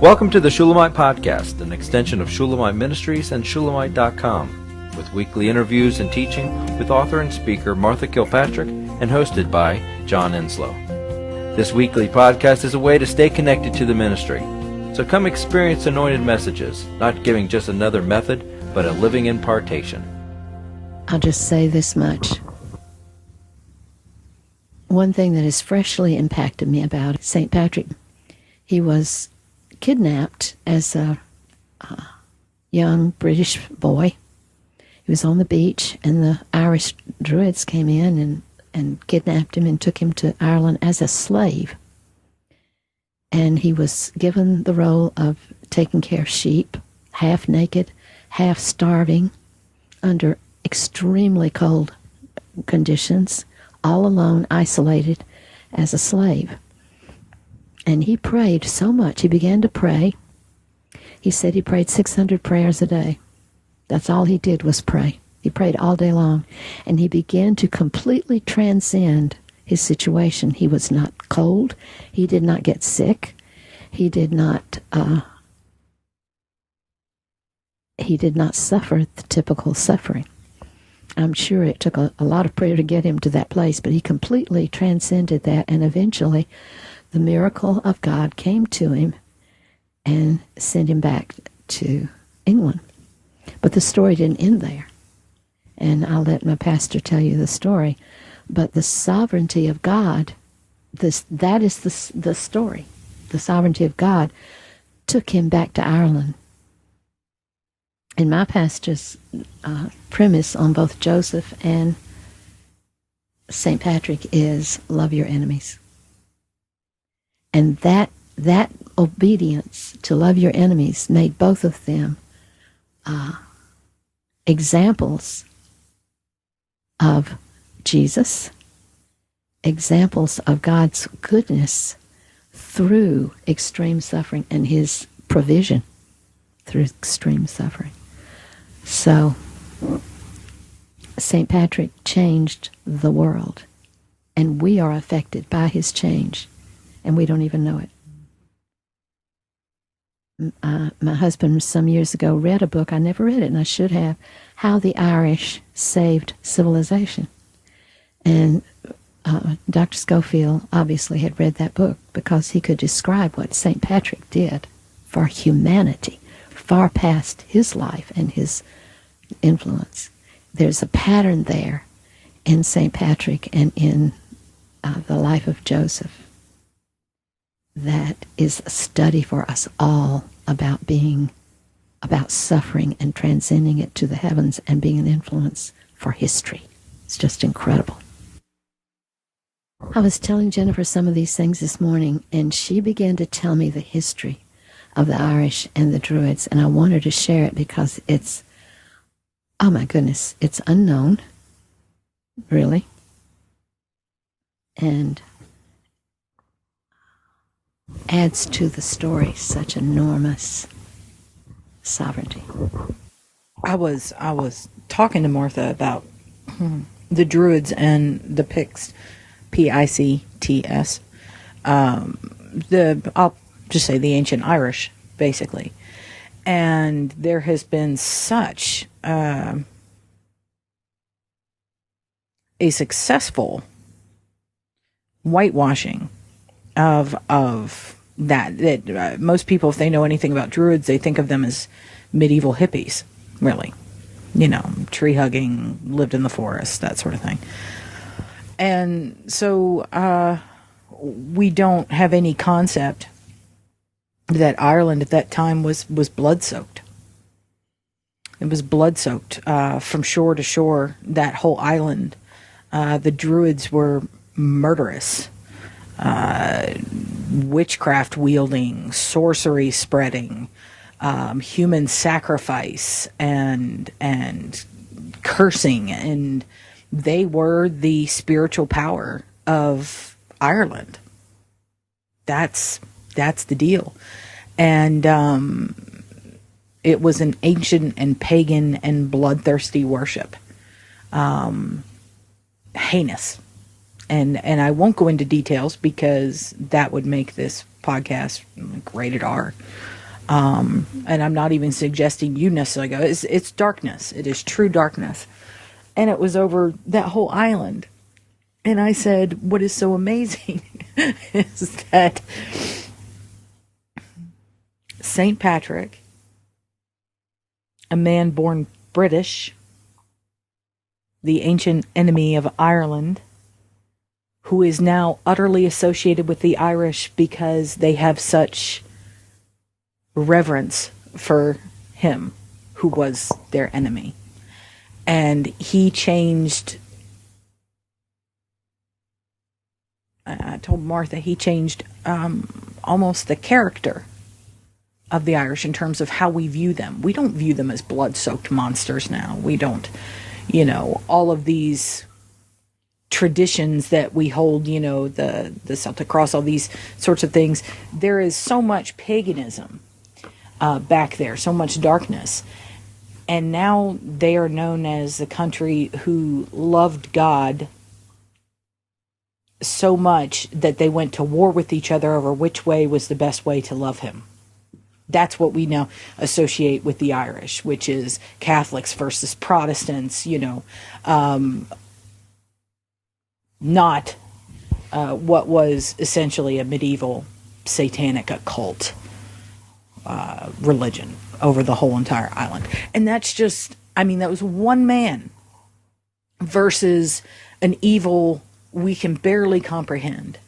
Welcome to the Shulamite Podcast, an extension of Shulamite Ministries and Shulamite.com, with weekly interviews and teaching with author and speaker Martha Kilpatrick and hosted by John Enslow. This weekly podcast is a way to stay connected to the ministry. So come experience anointed messages, not giving just another method, but a living impartation. I'll just say this much. One thing that has freshly impacted me about St. Patrick, he was kidnapped as a young British boy. He was on the beach, and the Irish Druids came in and kidnapped him and took him to Ireland as a slave. And he was given the role of taking care of sheep, half naked, half starving, under extremely cold conditions, all alone, isolated as a slave. And he prayed so much. He began to pray. He said he prayed 600 prayers a day. That's all he did was pray. He prayed all day long. And he began to completely transcend his situation. He was not cold. He did not get sick. He did not suffer the typical suffering. I'm sure it took a lot of prayer to get him to that place, but he completely transcended that, and eventually the miracle of God came to him and sent him back to England. But the story didn't end there. And I'll let my pastor tell you the story. But the sovereignty of God, that is the story. The sovereignty of God took him back to Ireland. And my pastor's premise on both Joseph and St. Patrick is love your enemies. And that obedience to love your enemies made both of them examples of Jesus, examples of God's goodness through extreme suffering and his provision through extreme suffering. So, St. Patrick changed the world, and we are affected by his change, and we don't even know it. My husband some years ago read a book, I never read it, and I should have, How the Irish Saved Civilization. And Dr. Schofield obviously had read that book because he could describe what St. Patrick did for humanity, far past his life and his influence. There's a pattern there in St. Patrick and in the life of Joseph that is a study for us all about suffering and transcending it to the heavens and being an influence for history. It's just incredible. I was telling Jennifer some of these things this morning, and she began to tell me the history of the Irish and the Druids, and I wanted to share it because it's, oh my goodness, it's unknown, really, and adds to the story such enormous sovereignty. I was talking to Martha about the Druids and the Picts, Picts. I'll just say the ancient Irish, basically. And there has been such a successful whitewashing of that most people, if they know anything about Druids, they think of them as medieval hippies, really. You know, tree hugging, lived in the forest, that sort of thing. And so we don't have any concept that Ireland at that time was blood-soaked. It was blood-soaked from shore to shore, that whole island. The Druids were murderous, witchcraft-wielding, sorcery-spreading, human sacrifice, and cursing, and they were the spiritual power of Ireland. That's the deal. And it was an ancient and pagan and bloodthirsty worship. Heinous. And I won't go into details because that would make this podcast rated R. And I'm not even suggesting you necessarily go. It's darkness. It is true darkness. And it was over that whole island. And I said, what is so amazing is that St. Patrick, a man born British, the ancient enemy of Ireland, who is now utterly associated with the Irish because they have such reverence for him, who was their enemy. And he changed, I told Martha, he changed almost the character of the Irish in terms of how we view them. We don't view them as blood-soaked monsters now. We don't, all of these traditions that we hold, the Celtic Cross, all these sorts of things. There is so much paganism back there, so much darkness. And now they are known as the country who loved God so much that they went to war with each other over which way was the best way to love him. That's what we now associate with the Irish, which is Catholics versus Protestants, not what was essentially a medieval satanic occult religion over the whole entire island. And that's just, that was one man versus an evil we can barely comprehend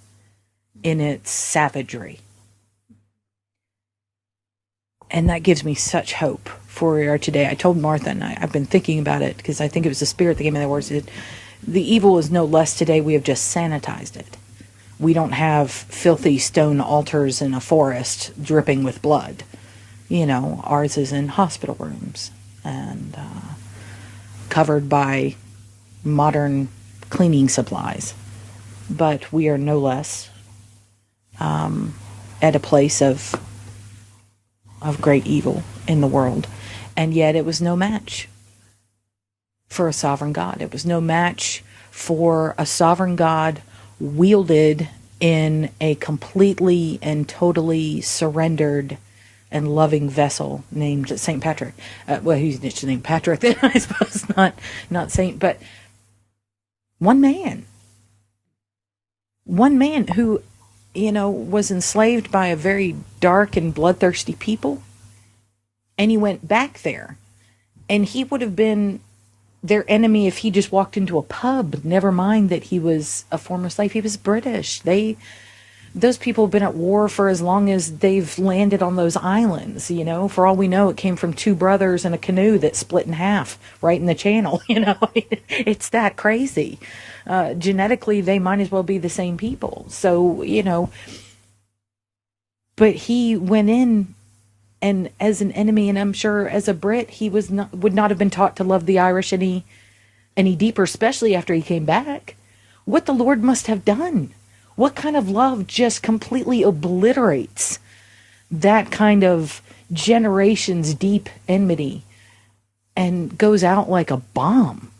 in its savagery. And that gives me such hope for where we are today. I told Martha, and I've been thinking about it because I think it was the Spirit that gave me the words. The evil is no less today. We have just sanitized it. We don't have filthy stone altars in a forest dripping with blood. Ours is in hospital rooms and covered by modern cleaning supplies. But we are no less at a place of great evil in the world. And yet it was no match for a sovereign God. It was no match for a sovereign God wielded in a completely and totally surrendered and loving vessel named St. Patrick. He's named Patrick then, I suppose, not Saint, but one man who, was enslaved by a very dark and bloodthirsty people. And he went back there. And he would have been their enemy if he just walked into a pub. Never mind that he was a former slave. He was British. Those people have been at war for as long as they've landed on those islands, For all we know, it came from two brothers in a canoe that split in half right in the channel, It's that crazy. Genetically, they might as well be the same people. So, but he went in, and as an enemy, and I'm sure as a Brit, he would not have been taught to love the Irish any deeper, especially after he came back. What the Lord must have done. What kind of love just completely obliterates that kind of generations deep enmity and goes out like a bomb?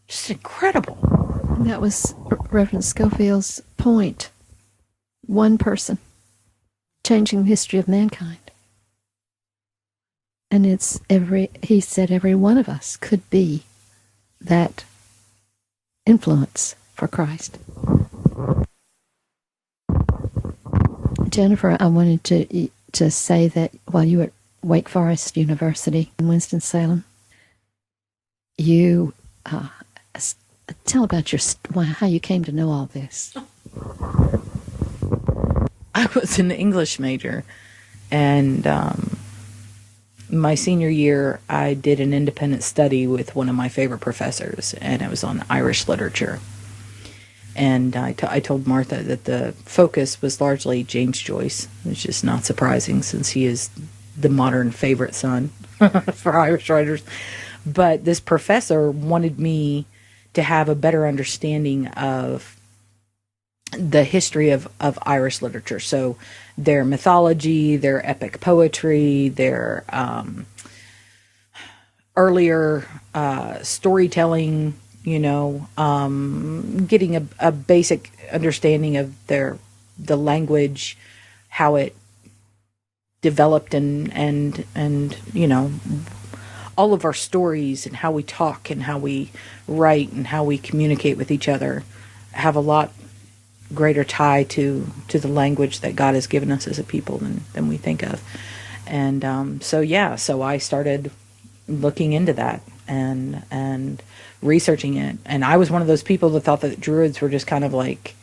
Just incredible. That was Reverend Schofield's point. One person changing the history of mankind. And he said every one of us could be that influence for Christ. Jennifer, I wanted to say that while you were at Wake Forest University in Winston-Salem, you tell about how you came to know all this. I was an English major, and my senior year, I did an independent study with one of my favorite professors, and it was on Irish literature. And I told Martha that the focus was largely James Joyce, which is not surprising since he is the modern favorite son for Irish writers. But this professor wanted me to have a better understanding of the history of Irish literature. So their mythology, their epic poetry, their earlier storytelling, getting a basic understanding of the language, how it developed, and all of our stories and how we talk and how we write and how we communicate with each other have a lot greater tie to the language that God has given us as a people than we think of. And so I started looking into that and researching it. And I was one of those people that thought that Druids were just kind of like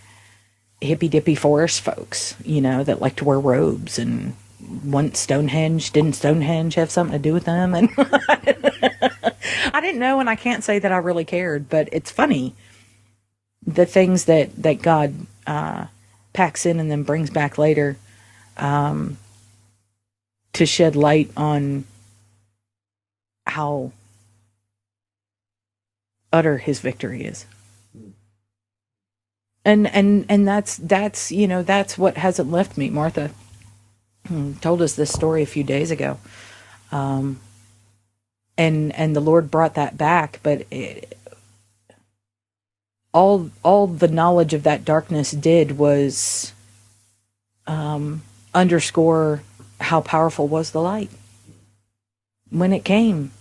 hippy dippy forest folks, that like to wear robes and want Stonehenge. Didn't Stonehenge have something to do with them? And I didn't know, and I can't say that I really cared, but it's funny the things that God packs in and then brings back later to shed light on how utter his victory is. And that's what hasn't left me. Martha told us this story a few days ago. And the Lord brought that back, but all the knowledge of that darkness did was underscore how powerful was the light when it came.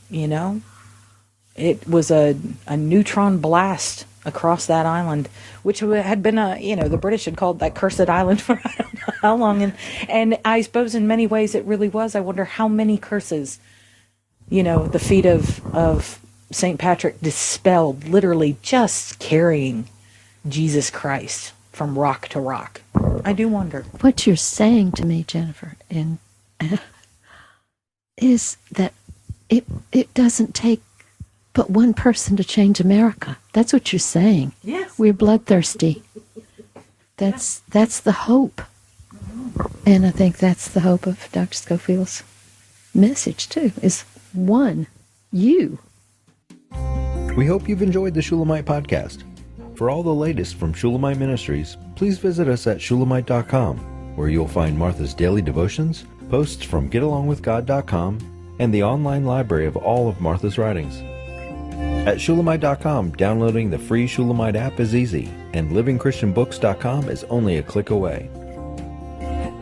It was a neutron blast across that island, which had been the British had called that cursed island for I don't know how long, and I suppose in many ways it really was. I wonder how many curses the feet of St. Patrick dispelled, literally just carrying Jesus Christ from rock to rock. I do wonder. What you're saying to me, Jennifer, is that it doesn't take but one person to change America. That's what you're saying. Yes. We're bloodthirsty. That's the hope. And I think that's the hope of Dr. Schofield's message, too, is one, you. We hope you've enjoyed the Shulamite podcast. For all the latest from Shulamite Ministries, please visit us at Shulamite.com, where you'll find Martha's daily devotions, posts from GetAlongWithGod.com, and the online library of all of Martha's writings. At Shulamite.com, downloading the free Shulamite app is easy, and LivingChristianBooks.com is only a click away.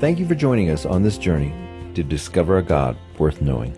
Thank you for joining us on this journey to discover a God worth knowing.